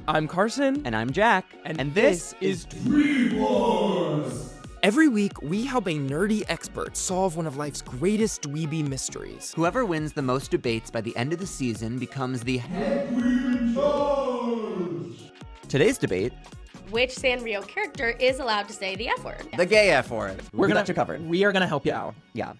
I'm Carson. And I'm Jack. And this is Dweeb Wars. Every week, we help a nerdy expert solve one of life's greatest dweeby mysteries. Whoever wins the most debates by the end of the season becomes the Head Dweeb in charge. Today's debate: which Sanrio character is allowed to say the F word? the gay F word. We got you covered. We are gonna help you out. Yeah.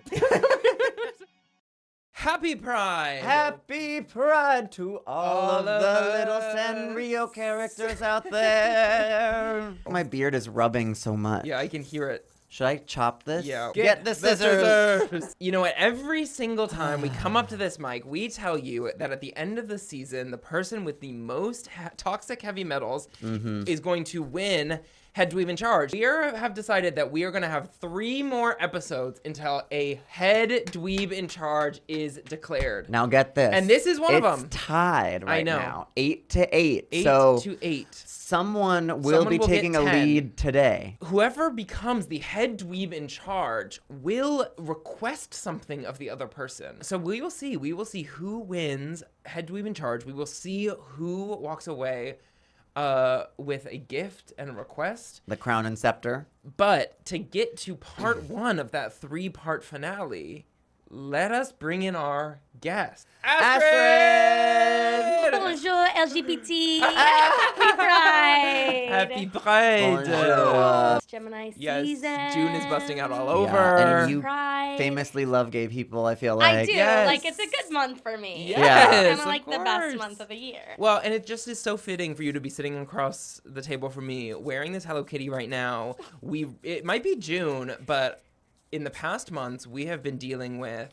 Happy Pride! Happy Pride to all of the little Sanrio characters out there. My beard is rubbing so much. Yeah, I can hear it. Should I chop this? Yeah. Get the scissors. You know what? Every single time we come up to this mic, we tell you that at the end of the season, the person with the most toxic heavy metals is going to win Head Dweeb in charge. We have decided that we are going to have 3 more episodes until a Head Dweeb in charge is declared. Now get this. And this is one of them. It's tied right now. 8-8. 8-8. Someone will be taking a lead today. Whoever becomes the Head Dweeb in charge will request something of the other person. So we will see. We will see who wins Head Dweeb in charge. We will see who walks away with a gift and a request. The crown and scepter. But to get to part 1 of that 3-part finale, let us bring in our guest. Astrid! Bonjour, LGBT. Happy Pride. Happy Pride. Bonjour. Gemini Yes, season. June is busting out all over. Yeah, and you Pride. famously love gay people, I feel like. I do. Yes. Like, it's a good month for me. Yes, Kind of like the of best course. month of the year. Well, and it just is so fitting for you to be sitting across the table from me wearing this Hello Kitty right now. It might be June, but in the past months, we have been dealing with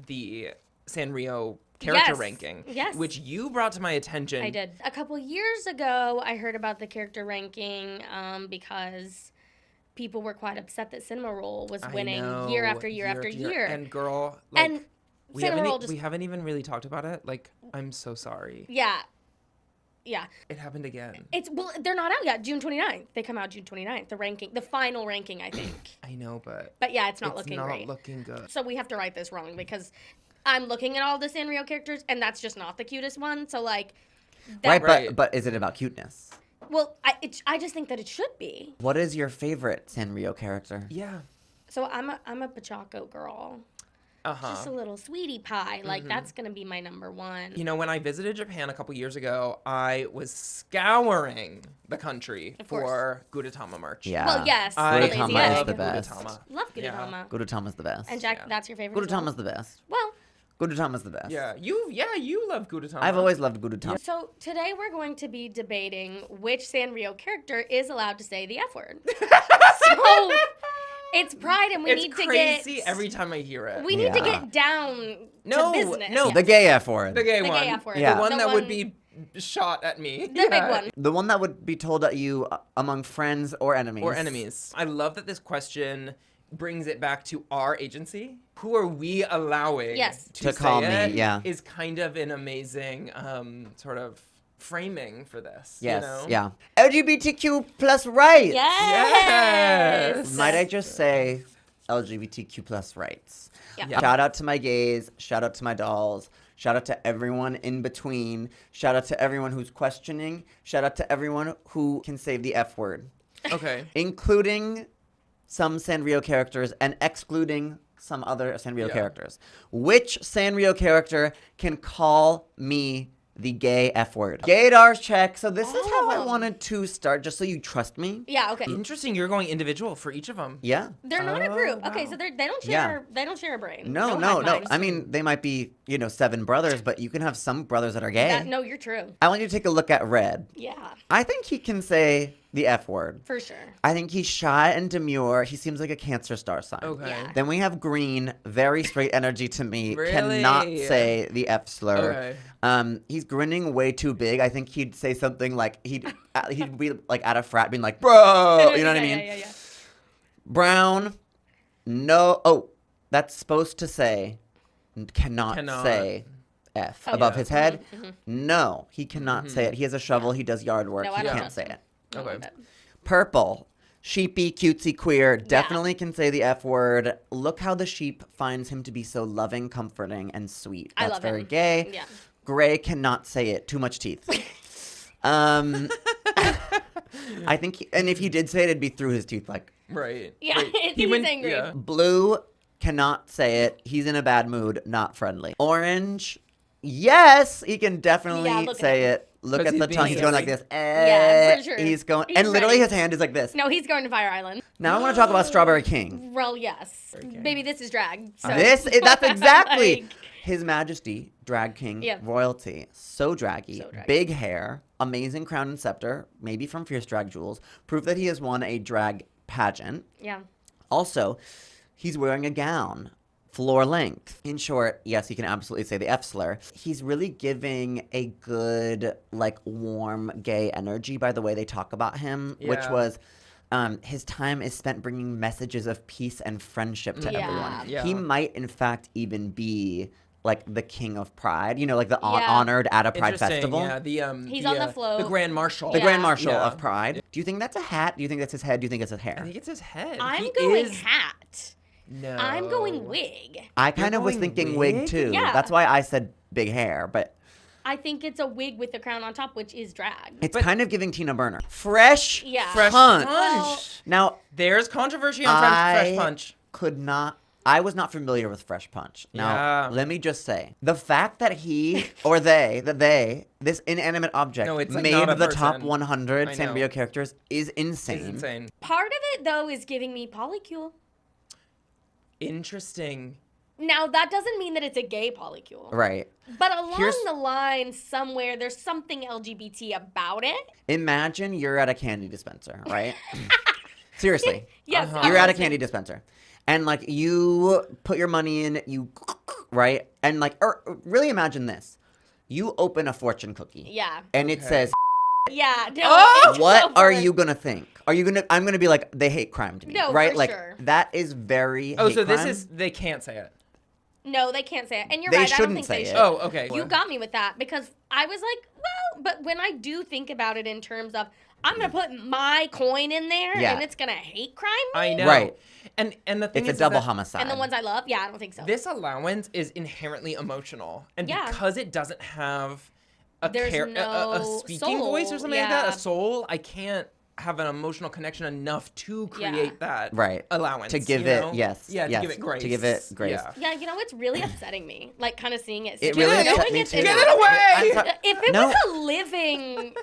the Sanrio character ranking, which you brought to my attention. I did. A couple years ago, I heard about the character ranking because people were quite upset that Cinema Roll was winning year after year after year. And girl, like, and we haven't even really talked about it. Like, I'm so sorry. Yeah. It happened again. They're not out yet. June 29th. They come out June 29th. The final ranking, I think. I know, but yeah, it's not looking great. It's not looking good. So we have to write this wrong because I'm looking at all the Sanrio characters and that's just not the cutest one. So like, but is it about cuteness? Well, I just think that it should be. What is your favorite Sanrio character? Yeah. So I'm a Pachaco girl. Just a little sweetie pie. Like, that's going to be my number 1. You know, when I visited Japan a couple years ago, I was scouring the country for Gudetama merch. Yeah. Well, yes. Gudetama is the best. Love Gudetama. Yeah. Gudetama's the best. And Jack, that's your favorite? Gudetama's the best. Well. Gudetama's the best. Yeah. You love Gudetama. I've always loved Gudetama. So today we're going to be debating which Sanrio character is allowed to say the F word. So it's Pride and we need to get... It's crazy every time I hear it. We need to get down to business. No, the gay F word. The gay one. Gay F word. Yeah. The one that would be shot at me. The big one. The one that would be told at you among friends or enemies. I love that this question brings it back to our agency. Who are we allowing to call me? It is kind of an amazing sort of framing for this. Yes, you know? yeah. LGBTQ plus rights. Yes. Might I just say LGBTQ plus rights. Yeah. Shout out to my gays. Shout out to my dolls. Shout out to everyone in between. Shout out to everyone who's questioning. Shout out to everyone who can say the F word. Okay. Including some Sanrio characters and excluding some other Sanrio characters. Which Sanrio character can call me the gay F word? Gaydar check. So this is how I wanted to start, just so you trust me. Yeah, okay. Interesting. You're going individual for each of them. Yeah. They're not a group. Okay, so they don't share they don't share a brain. No. I mean, they might be, 7 brothers, but you can have some brothers that are gay. No, you're true. I want you to take a look at Red. Yeah. I think he can say the F word. For sure. I think he's shy and demure. He seems like a Cancer star sign. Okay. Yeah. Then we have Green, very straight energy to me. Really? Cannot say the F slur. Okay. He's grinning way too big. I think he'd say something like he'd be like at a frat being like, bro, you know what I mean? Yeah. Brown, no. Oh, that's supposed to say cannot. Say F above his head. No, he cannot say it. He has a shovel. He does yard work. No, he I don't can't say it. Okay. Purple. Sheepy, cutesy, queer, definitely can say the F word. Look how the sheep finds him to be so loving, comforting, and sweet. That's I love very him. gay. Yeah. Gray cannot say it. Too much teeth. I think, and if he did say it, it'd be through his teeth, like. Right. Yeah, Wait, he's angry. Yeah. Blue cannot say it. He's in a bad mood, not friendly. Orange, yes, he can definitely Yeah, look at say him. it. Look 'Cause at he's the being tongue. He's going like silly. this. Yeah, for sure. He's going, He's and literally ready. his hand is like this. No, he's going to Fire Island. Now I want to talk about Strawberry King. Well, yes. Baby, this is drag. So. That's exactly Like, His Majesty, drag king, Yep. royalty, so draggy, So draggy. big hair, amazing crown and scepter, maybe from Fierce Drag Jewels, proof that he has won a drag pageant. yeah. Also, he's wearing a gown, floor length. In short, yes, he can absolutely say the F slur. He's really giving a good, like, warm gay energy by the way they talk about him, which Yeah. was his time is spent bringing messages of peace and friendship to Yeah. everyone. Yeah. He might, in fact, even be like the king of pride, you know, like the Yeah. honored at a pride Interesting. festival. Yeah. He's on the float. The Grand Marshal. The Yeah. Grand Marshal Yeah. of Pride. Do you think that's a hat? Do you think that's his head? Do you think it's his I hair? think it's his head. I'm He going is- hat. No. I'm going wig. I kind of was going thinking wig wig? too. Yeah. That's why I said big hair, but I think it's a wig with the crown on top, which is drag. it's But- kind of giving Tina Burner. Fresh Yeah. Fresh punch. Punch. Now, There's controversy on Fresh Punch. I was not familiar with Fresh Punch. Now, Yeah. let me just say, the fact that he or this inanimate object No, it's, like, made not a the top person. 100 I know. Sanrio characters is insane. It's insane. Part of it, though, is giving me polycule. Interesting. Now, that doesn't mean that it's a gay polycule. Right. But along Here's- the line, somewhere, there's something LGBT about it. Imagine you're at a candy dispenser, right? Seriously. Yes. Uh-huh. You're at a honestly. candy dispenser. And like you put your money in, right? And like, or really imagine this. You open a fortune cookie. Yeah. And it Okay. says, Yeah. No, Oh! it's what so are fun. you gonna think? I'm gonna be like, they hate crime to me. No, right? for Like sure. that is very Oh, hate so this crime. is they can't say it. No, they can't say it. And you're They right. I don't shouldn't think say they it. should. Oh, okay. You got me with that because I was like, well, but when I do think about it in terms of I'm gonna put my coin in there Yeah. and it's gonna hate crime me, I know. Right. And the thing It's a is double that homicide. and the ones I love, yeah, I don't think so. this allowance is inherently emotional, and Yeah. because it doesn't have a There's a no speaking voice or soul, something like that, yeah. a soul, I can't have an emotional connection enough to create Yeah. that Right. allowance To give you it- know? yes, Yeah, yes, to give it grace. to give it grace. Yeah. yeah, you know, it's really upsetting me, like kind of seeing it. It Just really knowing upset me it's too. in Get there. it away! I'm sorry. If it No. was a living,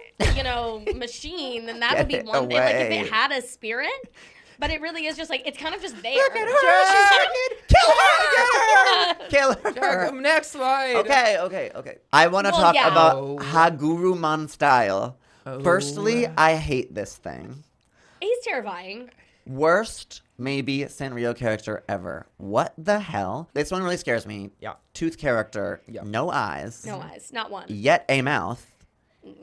machine, then that Get would be it one thing. Like if away. it had a spirit, but it really is just like it's kind of just there. Look at her! Kill her! Kill her! Jack, next slide. Okay. I want to Well, talk yeah. about Oh. Haguruman style. Oh. Firstly, I hate this thing. He's terrifying. Worst, maybe, Sanrio character ever. What the hell? This one really scares me. Yeah. Tooth character, Yeah. no eyes, No eyes, not one. yet a mouth,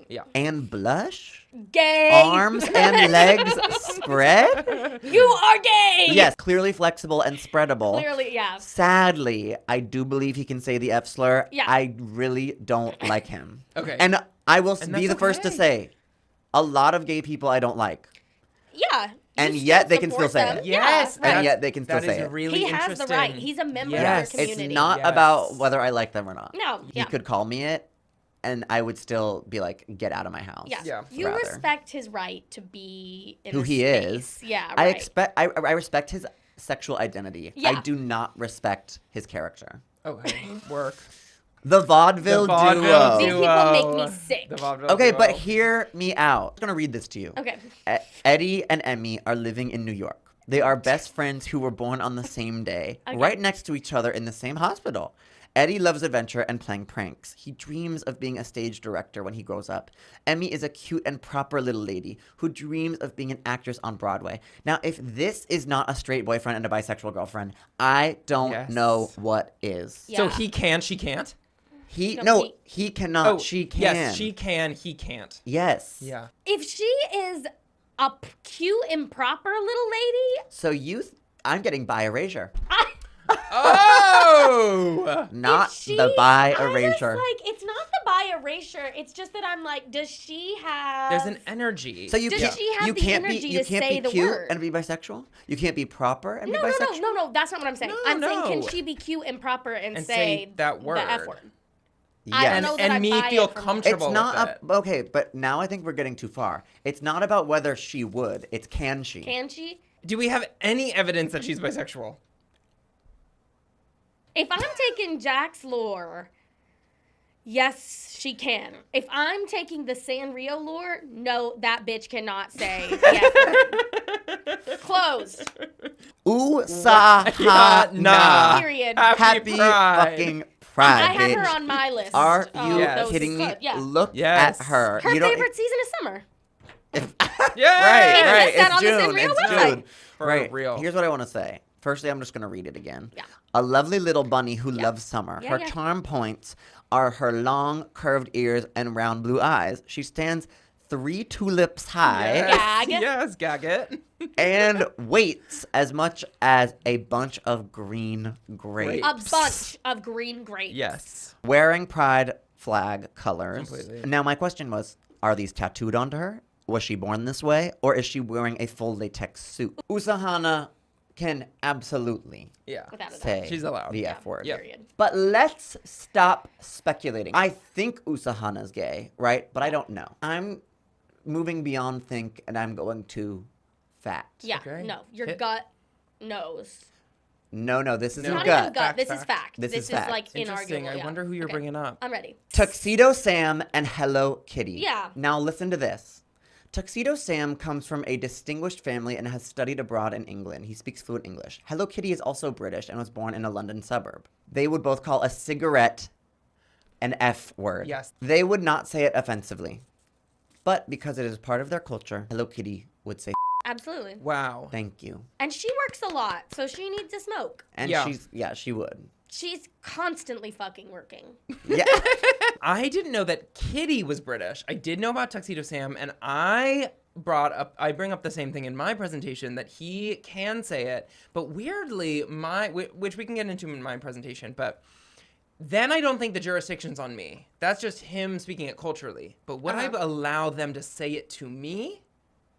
Yeah. and blush, Gay. arms and legs spread. You are gay. Yes, clearly flexible and spreadable. Clearly, yeah. Sadly, I do believe he can say the F slur. Yeah. I really don't like him. Okay. And I will And be that's the first to okay. say, a lot of gay people I don't like. Yeah. you And still yet they can support still say them. it. Yes. Yeah, right. And yet they can still That say is it. really He has the interesting. right. He's a member Yes. of the community. It's not Yes. about whether I like them or not. No. He Yeah. could call me it, and I would still be like, get out of my house. Yeah. Yeah. You rather. respect his right to be in Who the he space. is. Yeah. I Right. I respect his sexual identity. I Yeah. do not respect his character. Okay. Work. The vaudeville, The vaudeville duo. These people make me sick. The vaudeville Okay, duo. but hear me out. I'm gonna read this to you. Okay. Eddie and Emmy are living in New York. They are best friends who were born on the same day, Okay. right next to each other in the same hospital. Eddie loves adventure and playing pranks. He dreams of being a stage director when he grows up. Emmy is a cute and proper little lady who dreams of being an actress on Broadway. Now, if this is not a straight boyfriend and a bisexual girlfriend, I don't Yes. know what is. Yeah. So he can, she can't? He cannot, she can. Yes, she can, he can't. Yes. Yeah. If she is a cute, improper little lady, So I'm getting bi erasure. Oh! Not if she, the bi I just, erasure. like, it's not the bi erasure. It's just that I'm like, does she have? There's an energy. So you Does can't, she have you the can't energy be you to can't say be the cute word? and be bisexual. You can't be proper and No, be no, bisexual. no. That's not what I'm saying. No, I'm saying, no. can she be cute and proper and And say say that the F word. word? I Yes. don't know that I and me buy feel it from her. comfortable It's not with it. okay, but now I think we're getting too far. It's not about whether she would. It's can she? Can she? Do we have any evidence that she's bisexual? If I'm taking Jack's lore, yes, she can. If I'm taking the Sanrio lore, no, that bitch cannot say yes. Closed. Usahana. Period. Happy Pride. fucking pride, I have bitch. her on my list. Are of you Yes. those kidding me? good- Yeah. Look Yes. at her. Her You don't- favorite season is summer. Yeah. Right, right. says that It's on the June. Sanrio It's website. June. For Right. real. Here's what I want to say. Firstly, I'm just going to read it again. Yeah. A lovely little bunny who loves summer. Yeah, Her yeah. charm points are her long, curved ears and round blue eyes. She stands 3 tulips high Yes, Gag. yes, gag it. and weights as much as a bunch of green grapes. A bunch of green grapes. Yes. Wearing pride flag colors. Completely. Now, my question was, are these tattooed onto her? Was she born this way? Or is she wearing a full latex suit? Usahana can absolutely Yeah. Without a doubt. say She's allowed. the Yeah, F word. Yep. Period. But let's stop speculating. I think Usahana's gay, right? But I don't know. I'm moving beyond think and I'm going to fact. Yeah. Okay. No. Your Hit- gut knows. No, this isn't No. Not gut. even gut. This is Fact. fact. This is is fact. like Interesting. inarguable. I Yeah. wonder who you're Okay. bringing up. I'm ready. Tuxedo Sam and Hello Kitty. Yeah. Now listen to this. Tuxedo Sam comes from a distinguished family and has studied abroad in England. He speaks fluent English. Hello Kitty is also British and was born in a London suburb. They would both call a cigarette an F word. Yes. They would not say it offensively. But because it is part of their culture, Hello Kitty would say Absolutely. Wow. thank you. And she works a lot, so she needs to smoke. And Yeah. she would. She's constantly fucking working. Yeah. I didn't know that Kitty was British. I did know about Tuxedo Sam, and I bring up the same thing in my presentation, that he can say it, but weirdly, which we can get into in my presentation, but then I don't think the jurisdiction's on me. That's just him speaking it culturally. But would I allow them to say it to me?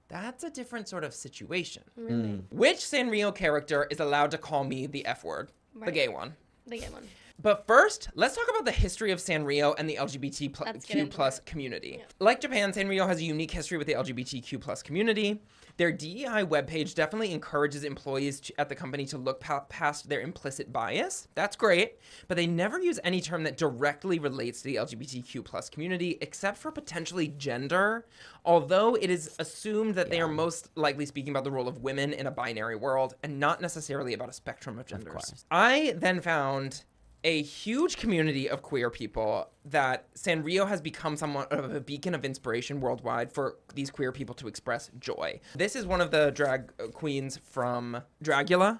That's a different sort of situation. Really? Which Sanrio character is allowed to call me the F word? The Right. gay one. The gay one. But first, let's talk about the history of Sanrio and the Let's get LGBTQ into plus it. community. Yeah. Like Japan, Sanrio has a unique history with the LGBTQ plus community. Their DEI webpage definitely encourages employees at the company to look past their implicit bias. That's great, but they never use any term that directly relates to the LGBTQ plus community, except for potentially gender, although it is assumed that they are most likely speaking about the role of women in a binary world and not necessarily about a spectrum of genders. course. I then found a huge community of queer people that Sanrio has become somewhat of a beacon of inspiration worldwide for these queer people to express joy. This is one of the drag queens from Dragula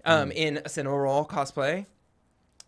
in a Cinema Roll cosplay.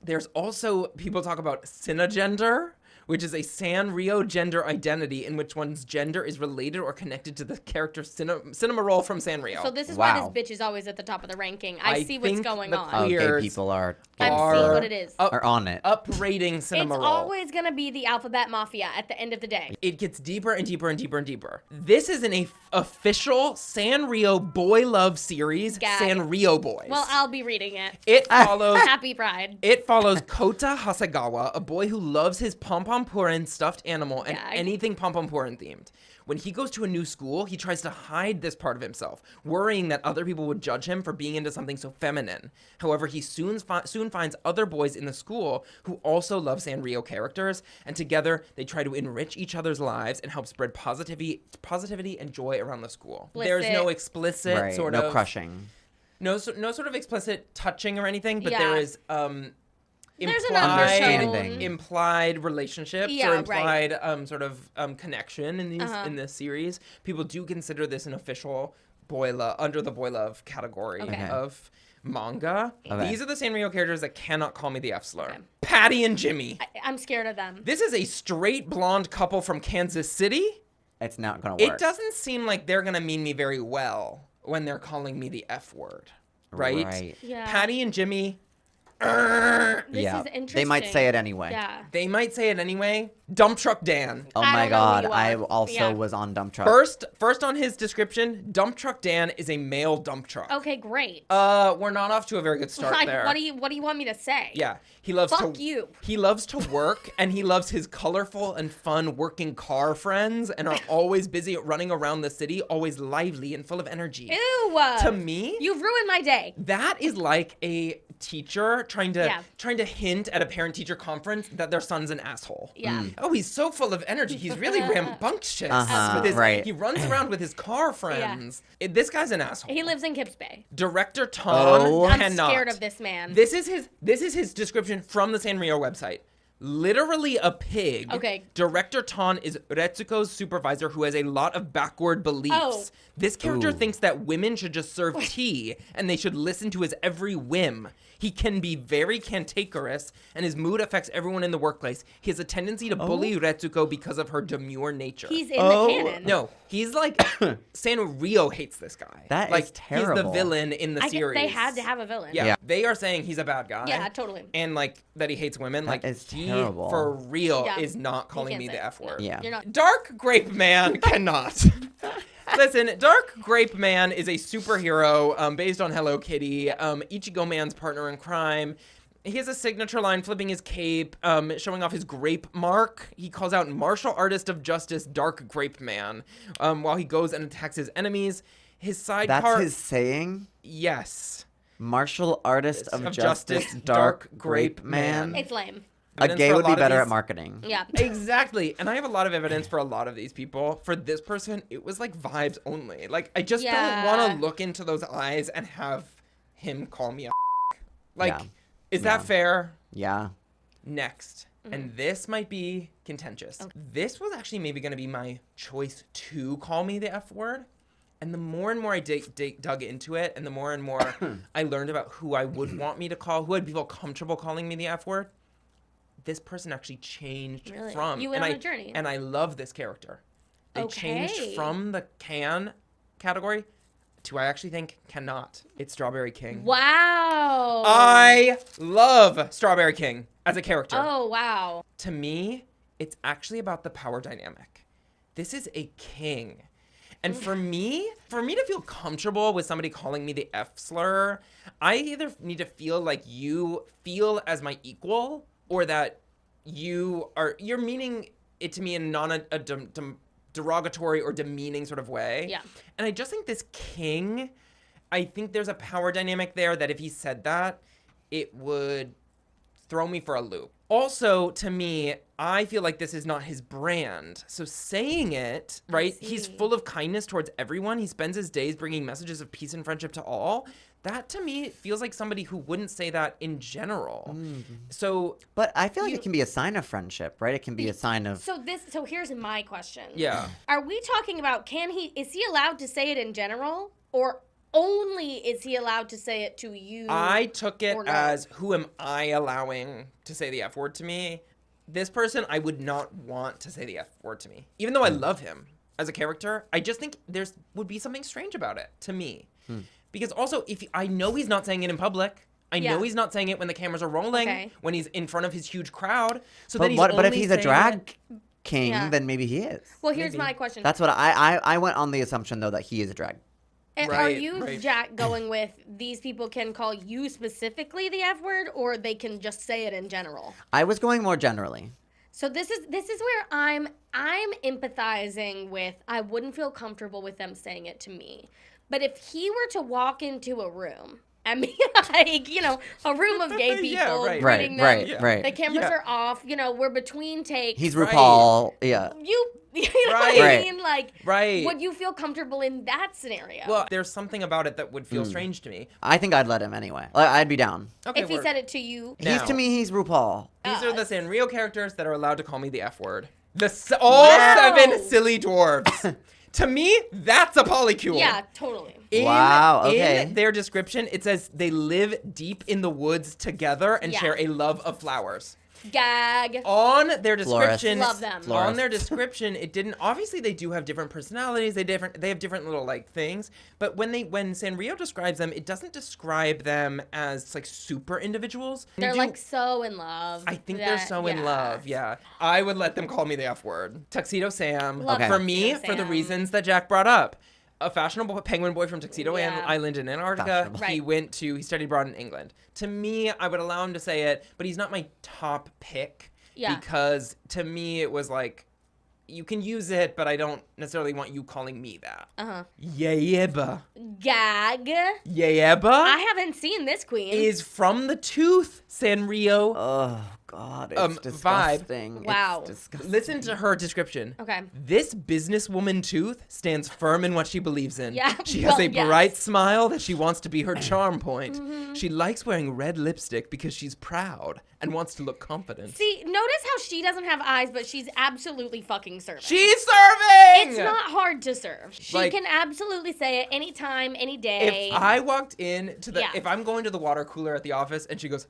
There's also, people talk about cinegender, which is a Sanrio gender identity in which one's gender is related or connected to the character Cinema Roll from Sanrio. So this is Wow. why this bitch is always at the top of the ranking. I I see what's think going the on. Oh, gay Queers people are I'm are seeing what it is. are on it. uprating Cinema It's Roll. always gonna be the alphabet mafia at the end of the day. It gets deeper and deeper and deeper and deeper. This is an official Sanrio boy love series, Gag. Sanrio Boys. Well, I'll be reading it. It follows Happy Pride. It follows Kota Hasegawa, a boy who loves his pom-pom-purin stuffed animal and Gag. anything pom-pom-purin themed. When he goes to a new school, he tries to hide this part of himself, worrying that other people would judge him for being into something so feminine. However, he soon finds other boys in the school who also love Sanrio characters, and together they try to enrich each other's lives and help spread positivity and joy around the school. There's no explicit Right. sort No of crushing. no sort of explicit touching or anything, but Yeah. there is There's an Understanding. undertone. implied relationships Yeah, or right. implied sort of connection in these in this series. People do consider this an official boy love under the boy love category Okay. of manga. Okay. These are the Sanrio characters that cannot call me the F slur. Okay. Patty and Jimmy. I'm scared of them. This is a straight blonde couple from Kansas City. It's not gonna work. It doesn't seem like they're gonna mean me very well when they're calling me the F word, right? Right. Yeah. Patty and Jimmy, This is interesting. They might say it anyway. Yeah. They might say it anyway. Dump truck Dan. Oh I my don't know who god, you I are. also Yeah. was on dump truck. First on his description, dump truck Dan is a male dump truck. Okay, great. We're not off to a very good start Like, there. what do you want me to say? Yeah, he loves Fuck to. you. He loves to work, and he loves his colorful and fun working car friends, and are always busy running around the city, always lively and full of energy. Ew. To me, You've ruined my day. that is like a teacher trying to Yeah. hint at a parent-teacher conference that their son's an asshole. Yeah. Oh, he's so full of energy. He's really rambunctious. Uh-huh, with his, right. He runs around with his car friends. This guy's an asshole. He lives in Kips Bay. Director Tom Oh. I'm cannot. scared of this man. This is his description from the Sanrio website. Literally a pig. Okay. Director Ton is Retsuko's supervisor who has a lot of backward beliefs. Oh. This character Ooh. thinks that women should just serve tea and they should listen to his every whim. He can be very cantankerous, and his mood affects everyone in the workplace. He has a tendency to bully Retsuko because of her demure nature. He's in the canon. No, he's like Sanrio hates this guy. That like, is He's the terrible. villain in the I guess series. they had to have a villain. Yeah. Yeah. They are saying he's a bad guy. Yeah, totally. And like that he hates women. That like is he terrible. for real Yeah. is not You calling can't me say the it. F word. No, Yeah. You're not. Dark Grape Man cannot. Listen, Dark Grape Man is a superhero based on Hello Kitty, Ichigo Man's partner in crime. He has a signature line flipping his cape, showing off his grape mark. He calls out martial artist of justice, Dark Grape Man, while he goes and attacks his enemies. His sidecar. That's his saying? Yes. Martial artist of Of justice, justice, dark dark grape grape man. man. It's lame. A Evidence gay for would be lot of better these- at marketing. Yeah. Exactly. And I have a lot of evidence for a lot of these people. For this person, it was like vibes only. Like, I just don't Yeah. want to look into those eyes and have him call me a Like, Yeah. is that fair? Yeah. Next. And this might be contentious. This was actually maybe going to be my choice to call me the F word. And the more and more I dug into it, and the more and more I learned about who I would want me to call, who I'd feel comfortable calling me the F word, this person actually changed Really? from. You went and on a journey. And I love this character. They changed Okay. from the can category to I actually think cannot. It's Strawberry King. Wow. I love Strawberry King as a character. Oh, wow. To me, it's actually about the power dynamic. This is a king. And for me to feel comfortable with somebody calling me the F slur, I either need to feel like you feel as my equal or that you're meaning it to me in derogatory or demeaning sort of way. Yeah. And I just think this king, I think there's a power dynamic there that if he said that, it would throw me for a loop. Also, to me, I feel like this is not his brand. So saying it, right? He's see. full of kindness towards everyone. He spends his days bringing messages of peace and friendship to all. That to me feels like somebody who wouldn't say that in general. So But I feel like it can be a sign of friendship, right? It can be a sign of. So here's my question. yeah. Are we talking about is he allowed to say it in general, or only is he allowed to say it to you? I took it or no? as who am I allowing to say the F word to me? This person I would not want to say the F word to me. Even though I love him as a character, I just think would be something strange about it to me. Because also, I know he's not saying it in public. I know Yeah. he's not saying it when the cameras are rolling, Okay. when he's in front of his huge crowd. So But then he's what? But if only he's a saying drag king, Yeah. then maybe he is. Well, here's Maybe. my question. That's what I went on the assumption though that he is a drag. And are Right, you, right. Jack, going with these people can call you specifically the F word, or they can just say it in general? I was going more generally. So this is where I'm empathizing with. I wouldn't feel comfortable with them saying it to me, but if he were to walk into a room, I mean, like, a room of gay people, Yeah, right. greeting them, Right. Yeah. Right. the cameras Yeah. are off, we're between takes. He's Right. RuPaul. Yeah. You know what I Right. mean? Like, Right. would you feel comfortable in that scenario? Well, there's something about it that would feel Hmm. strange to me. I think I'd let him anyway. Like, I'd be down. Okay, if he word. said it to you, Now. To me, he's RuPaul. These are the Us. Sanrio characters that are allowed to call me the F word. All Wow. 7 silly dwarves. To me, that's a polycule. yeah, totally. Wow, okay. In their description, it says they live deep in the woods together and Yeah. share a love of flowers. Gag. On their description, Love them. on their description, it didn't. Obviously, they do have different personalities. They have different little like things. But when Sanrio describes them, it doesn't describe them as like super individuals. They're like so in love. I think they're so in love. Yeah, I would let them call me the F word. Tuxedo Sam. Love For me, Tuxedo for the Sam. reasons that Jack brought up. A fashionable penguin boy from Tuxedo Island in Antarctica. Fashionable. He studied abroad in England. To me, I would allow him to say it, but he's not my top pick. Yeah. Because to me, it was like, you can use it, but I don't necessarily want you calling me that. Uh-huh. Yayeba. Gag. Yayeba I haven't seen this queen. is from the Tooth Sanrio Oh, God. It's disgusting. Wow. It's disgusting. Listen to her description. Okay. This businesswoman Tooth stands firm in what she believes in. Yeah, She has well, a yes. bright smile that she wants to be her charm point. She likes wearing red lipstick because she's proud and wants to look confident. See, notice how she doesn't have eyes, but she's absolutely fucking serving. She's serving! It's not hard to serve. She Like- can absolutely say it anytime, any day. If I walked in to the, Yeah. if I'm going to the water cooler at the office and she goes,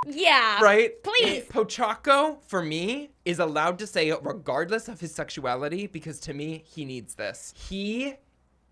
yeah. right? Please. Pochaco, for me, is allowed to say it regardless of his sexuality because to me, he needs this. He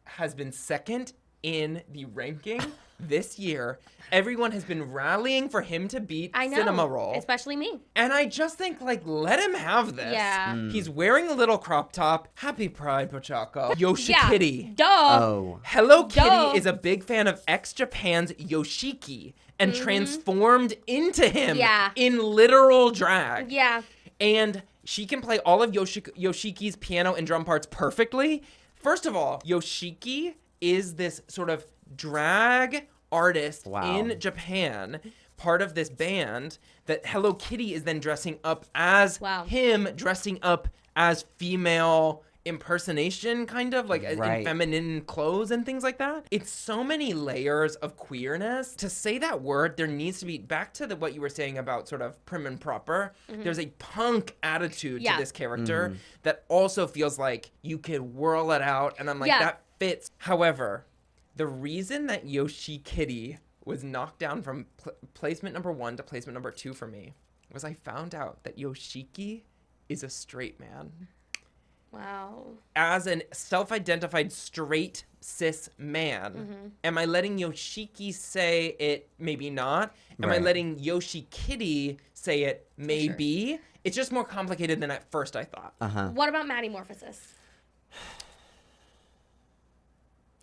has been second in the ranking this year. Everyone has been rallying for him to beat I know. Cinema Roll. Especially me. And I just think, like, let him have this. Yeah. He's wearing a little crop top. Happy Pride, Pochaco. Yoshi Yeah. Kitty. Duh. Oh. Hello Kitty Duh. is a big fan of Japan's Yoshiki and transformed into him Yeah. in literal drag. Yeah. And she can play all of Yoshiki's piano and drum parts perfectly. First of all, Yoshiki is this sort of drag artist Wow. in Japan, part of this band that Hello Kitty is then dressing up as Wow. him, dressing up as female impersonation, kind of like in Right. feminine clothes and things like that. It's so many layers of queerness. To say that word, there needs to be, back to what you were saying about sort of prim and proper, there's a punk attitude Yeah. to this character that also feels like you can whirl it out, and I'm like, Yeah. that fits. However, the reason that Yoshi Kitty was knocked down from placement number 1 to placement number 2 for me was I found out that Yoshiki is a straight man. Wow. As a self-identified straight cis man, am I letting Yoshiki say it? Maybe not. Am I Right. letting Yoshi Kitty say it? Maybe. It's just more complicated than at first I thought. Uh-huh. What about Maddymorphosis?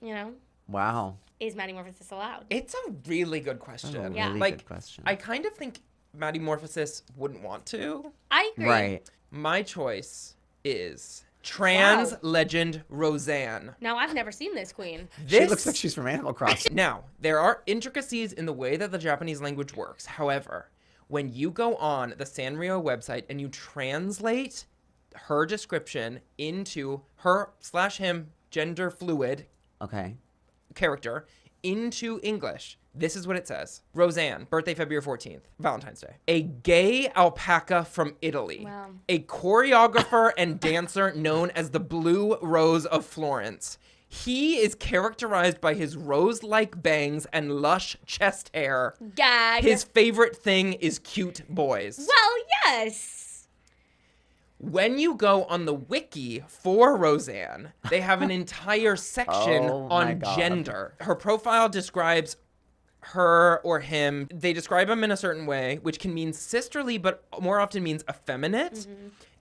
You know? Wow. Is Maddymorphosis allowed? It's a really good question. That's a Yeah. really Like, good question. I kind of think Maddymorphosis wouldn't want to. I agree. Right. My choice is trans Wow. legend Roseanne. Now, I've never seen this queen. She looks like she's from Animal Crossing. Now, there are intricacies in the way that the Japanese language works. However, when you go on the Sanrio website and you translate her description into her/him gender fluid Okay. character into English, this is what it says. Roseanne, birthday February 14th, Valentine's Day. A gay alpaca from Italy. Wow. A choreographer and dancer known as the Blue Rose of Florence. He is characterized by his rose-like bangs and lush chest hair. Gag. His favorite thing is cute boys. Well, yes. When you go on the wiki for Roseanne, they have an entire section Oh my on God. gender. Her profile describes her or him. They describe him in a certain way, which can mean sisterly, but more often means effeminate.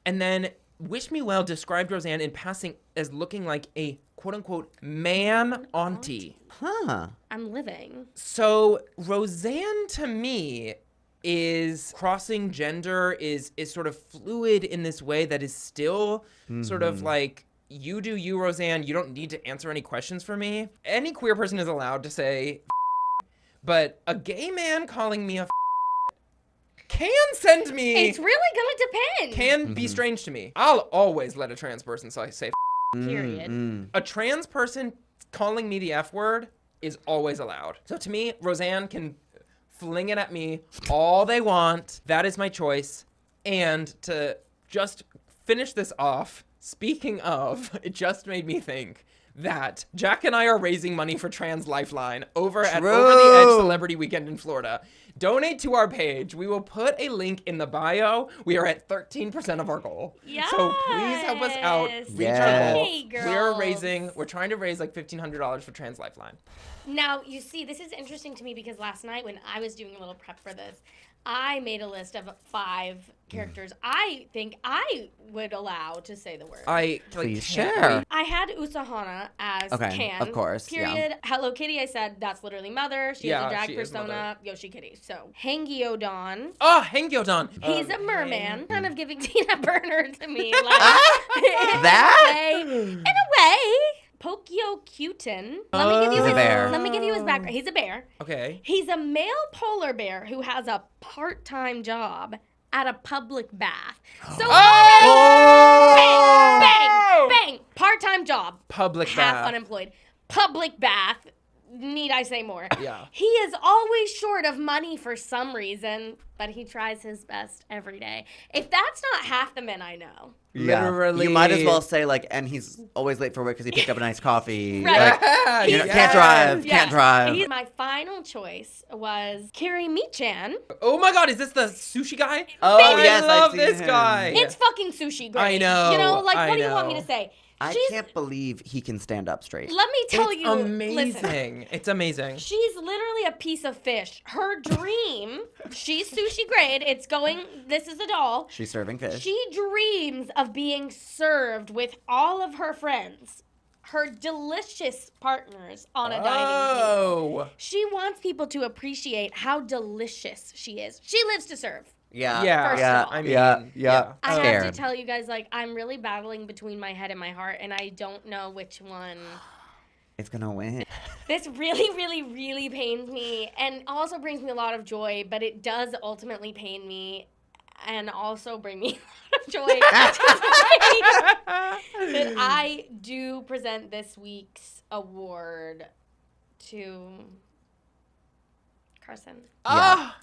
And then Wish Me Well described Roseanne in passing as looking like a quote-unquote man auntie. Huh. I'm living. So Roseanne to me is crossing gender, is sort of fluid in this way that is still sort of like, you do you, Roseanne. You don't need to answer any questions for me. Any queer person is allowed to say but a gay man calling me a can send me It's really gonna depend. can be strange to me. I'll always let a trans person say Period. Mm. a trans person calling me the F word is always allowed. So to me, Roseanne can fling it at me all they want. That is my choice. And to just finish this off, speaking of, it just made me think that Jack and I are raising money for Trans Lifeline over at True. Over the Edge Celebrity Weekend in Florida. Donate to our page. We will put a link in the bio. We are at 13% of our goal. So please help us out. Reach Yes. our goal. Hey, We're trying to raise like $1,500 for Trans Lifeline. Now, you see, this is interesting to me because last night when I was doing a little prep for this, I made a list of 5 characters I think I would allow to say the word. Please share. I had Usahana as Okay, Can. of course, yeah. Period. Hello Kitty, I said that's literally Mother. She has a drag she is persona. Mother. Yoshi Kitty. So, Hangyodon. Oh, Hengyodan. He's a merman, kind of giving Tina Burner to me. Like, That? in a way. Pokio Cutin. He's a bear. Let me give you his background. He's a bear. Okay. He's a male polar bear who has a part-time job at a public bath. So Oh! bang, bang, part-time job. Public half bath. unemployed. Public bath. Need I say more? Yeah. He is always short of money for some reason, but he tries his best every day. If that's not half the men I know. Yeah. Literally. You might as well say, like, and he's always late for work because he picked up a nice coffee. Right. Like, Yeah, you know, yes. can't drive, Yeah. can't drive. My final choice was Kiri Michan. Oh my God, is this the sushi guy? Oh, Baby, yes, I love I've seen this him. guy. It's fucking sushi great. I know, You know, like, I what do you want me know. to say? I She's- can't believe he can stand up straight. Let me tell It's you. amazing. Listen. It's amazing. She's literally a piece of fish. Her dream, she's sushi grade. It's going, this is a doll. She's serving fish. She dreams of being served with all of her friends, her delicious partners on a dining table. Oh. She wants people to appreciate how delicious she is. She lives to serve. Yeah. Yeah. First yeah. of all. I mean, yeah. I Scared. have to tell you guys, like, I'm really battling between my head and my heart, and I don't know which one. It's gonna win. This really, really, really pains me and also brings me a lot of joy, but it does ultimately pain me and also bring me a lot of joy that I do present this week's award to Carson. Ah.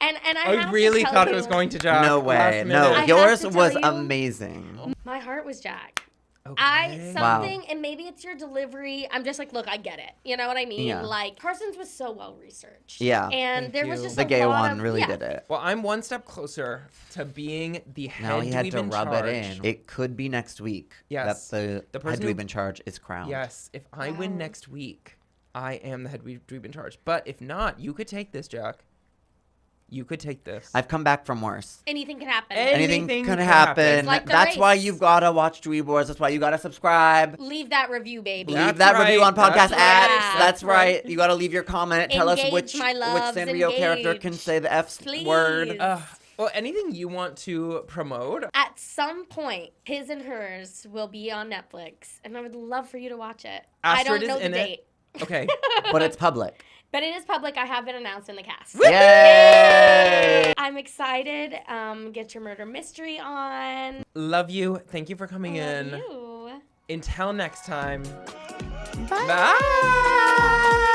And I I have really to tell thought you, it was going to Jack. No last way. minute. No, I have yours to tell was you- amazing. my heart was Jack. Okay. Something, and maybe it's your delivery. I'm just like, look, I get it. You know what I mean? Yeah. Like, Carson's was so well researched. Yeah. And Thank there was you. just The a gay lot one of, really yeah. did it. Well, I'm one step closer to being the head Now he had dweeb to in rub charge. it in. It could be next week. Yes. That The the person head who- dweeb in charge is crowned. Yes, if I win Wow. next week, I am the head dweeb in charge. But if not, you could take this, Jack. You could take this. I've come back from worse. Anything can happen. Anything Anything could can happen. happen. It's like the That's why race. you've got to watch Dweeb Wars. That's why you got to subscribe. Leave that review, baby. That's Leave that review right. on podcast That's apps. right. That's right. right. You got to leave your comment. Tell us Engage, which my loves, Sanrio character can engage. say the F Please. word. Well, anything you want to promote? At some point, his and hers will be on Netflix, and I would love for you to watch it. I Astrid don't know is the in it? date. Okay. But it's public. But it is public. I have been announced in the cast. Yay! I'm excited. Get your murder mystery on. Love you. Thank you for coming Love in. you. Until next time. Bye. Bye.